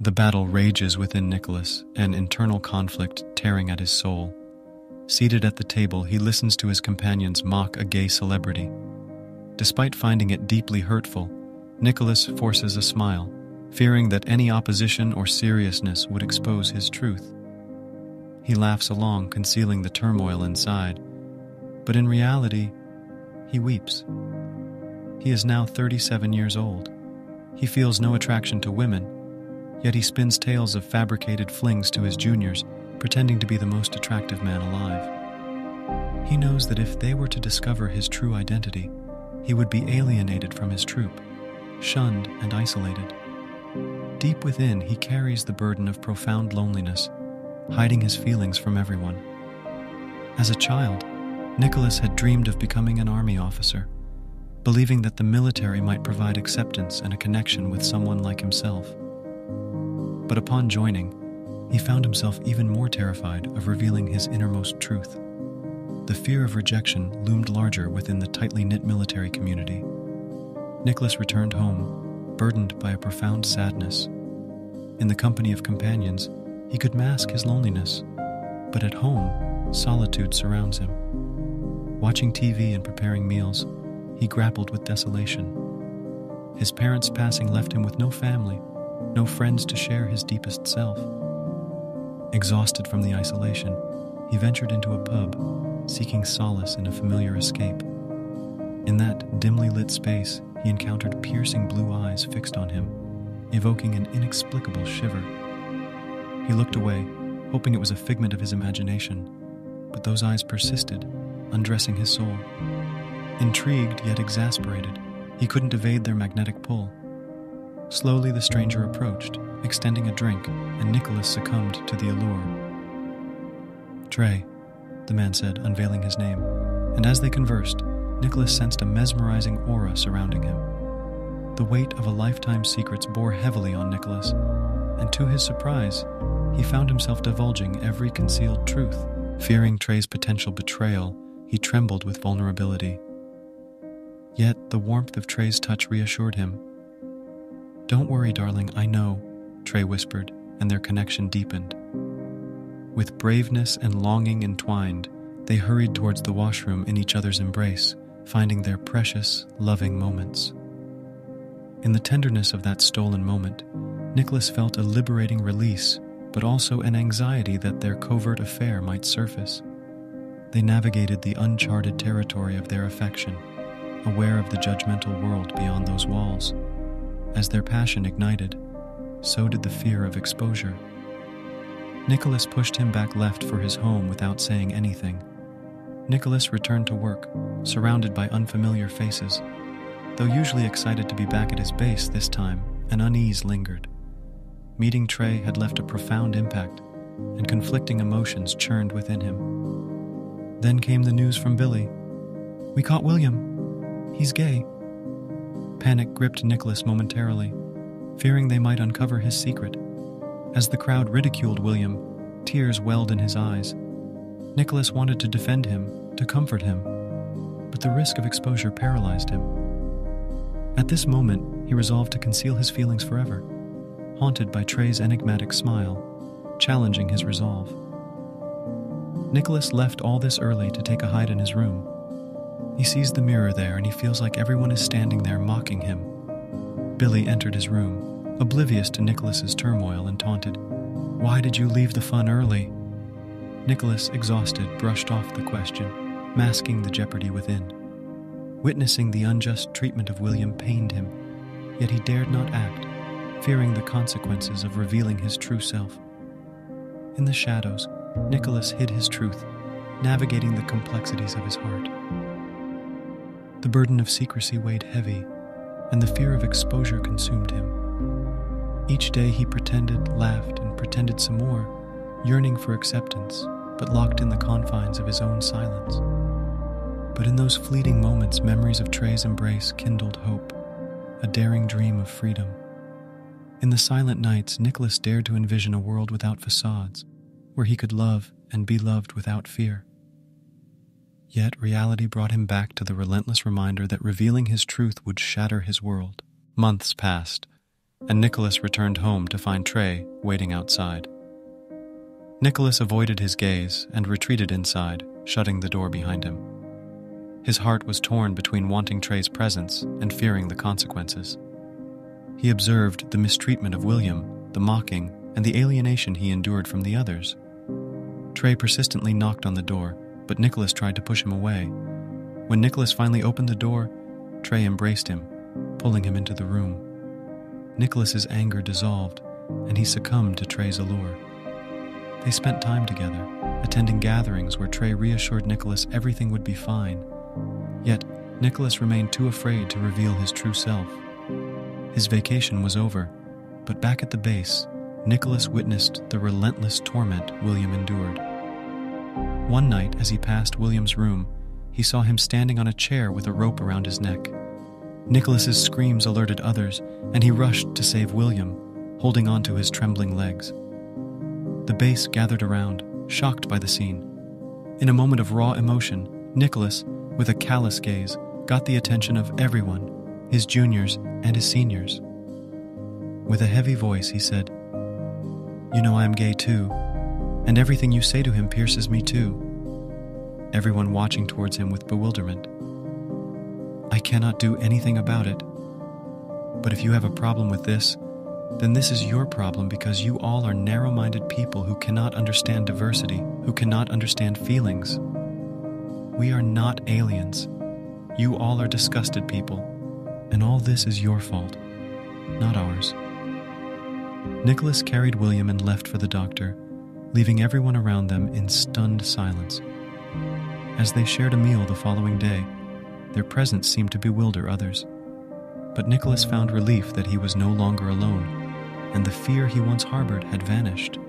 The battle rages within Nicholas, an internal conflict tearing at his soul. Seated at the table, he listens to his companions mock a gay celebrity. Despite finding it deeply hurtful, Nicholas forces a smile, fearing that any opposition or seriousness would expose his truth. He laughs along, concealing the turmoil inside, but in reality, he weeps. He is now 37 years old. He feels no attraction to women, yet he spins tales of fabricated flings to his juniors, pretending to be the most attractive man alive. He knows that if they were to discover his true identity, he would be alienated from his troop, shunned and isolated. Deep within, he carries the burden of profound loneliness, hiding his feelings from everyone. As a child, Nicholas had dreamed of becoming an army officer, believing that the military might provide acceptance and a connection with someone like himself. But upon joining, he found himself even more terrified of revealing his innermost truth. The fear of rejection loomed larger within the tightly knit military community. Nicholas returned home, burdened by a profound sadness. In the company of companions, he could mask his loneliness, but at home, solitude surrounds him. Watching TV and preparing meals, he grappled with desolation. His parents' passing left him with no family, no friends to share his deepest self. Exhausted from the isolation, he ventured into a pub, seeking solace in a familiar escape. In that dimly lit space, he encountered piercing blue eyes fixed on him, evoking an inexplicable shiver. He looked away, hoping it was a figment of his imagination, but those eyes persisted, undressing his soul. Intrigued yet exasperated, he couldn't evade their magnetic pull. Slowly the stranger approached, extending a drink, and Nicholas succumbed to the allure. "Trey," the man said, unveiling his name, and as they conversed, Nicholas sensed a mesmerizing aura surrounding him. The weight of a lifetime's secrets bore heavily on Nicholas, and to his surprise, he found himself divulging every concealed truth. Fearing Trey's potential betrayal, he trembled with vulnerability. Yet the warmth of Trey's touch reassured him. "Don't worry, darling, I know," Trey whispered, and their connection deepened. With braveness and longing entwined, they hurried towards the washroom in each other's embrace, finding their precious, loving moments. In the tenderness of that stolen moment, Nicholas felt a liberating release, but also an anxiety that their covert affair might surface. They navigated the uncharted territory of their affection, aware of the judgmental world beyond those walls. As their passion ignited, so did the fear of exposure. Nicholas pushed him back left for his home without saying anything. Nicholas returned to work, surrounded by unfamiliar faces. Though usually excited to be back at his base this time, an unease lingered. Meeting Trey had left a profound impact, and conflicting emotions churned within him. Then came the news from Billy. "We caught William. He's gay." Panic gripped Nicholas momentarily, fearing they might uncover his secret. As the crowd ridiculed William, tears welled in his eyes. Nicholas wanted to defend him, to comfort him, but the risk of exposure paralyzed him. At this moment, he resolved to conceal his feelings forever, haunted by Trey's enigmatic smile, challenging his resolve. Nicholas left all this early to take a hide in his room. He sees the mirror there and he feels like everyone is standing there mocking him. Billy entered his room, oblivious to Nicholas's turmoil, and taunted, "Why did you leave the fun early?" Nicholas, exhausted, brushed off the question, masking the jeopardy within. Witnessing the unjust treatment of William pained him, yet he dared not act, fearing the consequences of revealing his true self. In the shadows, Nicholas hid his truth, navigating the complexities of his heart. The burden of secrecy weighed heavy, and the fear of exposure consumed him. Each day he pretended, laughed, and pretended some more, yearning for acceptance, but locked in the confines of his own silence. But in those fleeting moments, memories of Trey's embrace kindled hope, a daring dream of freedom. In the silent nights, Nicholas dared to envision a world without facades, where he could love and be loved without fear. Yet reality brought him back to the relentless reminder that revealing his truth would shatter his world. Months passed, and Nicholas returned home to find Trey waiting outside. Nicholas avoided his gaze and retreated inside, shutting the door behind him. His heart was torn between wanting Trey's presence and fearing the consequences. He observed the mistreatment of William, the mocking, and the alienation he endured from the others. Trey persistently knocked on the door, but Nicholas tried to push him away. When Nicholas finally opened the door, Trey embraced him, pulling him into the room. Nicholas's anger dissolved, and he succumbed to Trey's allure. They spent time together, attending gatherings where Trey reassured Nicholas everything would be fine. Yet, Nicholas remained too afraid to reveal his true self. His vacation was over, but back at the base, Nicholas witnessed the relentless torment William endured. One night, as he passed William's room, he saw him standing on a chair with a rope around his neck. Nicholas's screams alerted others, and he rushed to save William, holding on to his trembling legs. The base gathered around, shocked by the scene. In a moment of raw emotion, Nicholas, with a callous gaze, got the attention of everyone, his juniors and his seniors. With a heavy voice, he said, "You know I am gay too, and everything you say to him pierces me too." Everyone watching towards him with bewilderment. "I cannot do anything about it. But if you have a problem with this, then this is your problem because you all are narrow-minded people who cannot understand diversity, who cannot understand feelings. We are not aliens. You all are disgusted people, and all this is your fault, not ours." Nicholas carried William and left for the doctor, leaving everyone around them in stunned silence. As they shared a meal the following day, their presence seemed to bewilder others. But Nicholas found relief that he was no longer alone, and the fear he once harbored had vanished.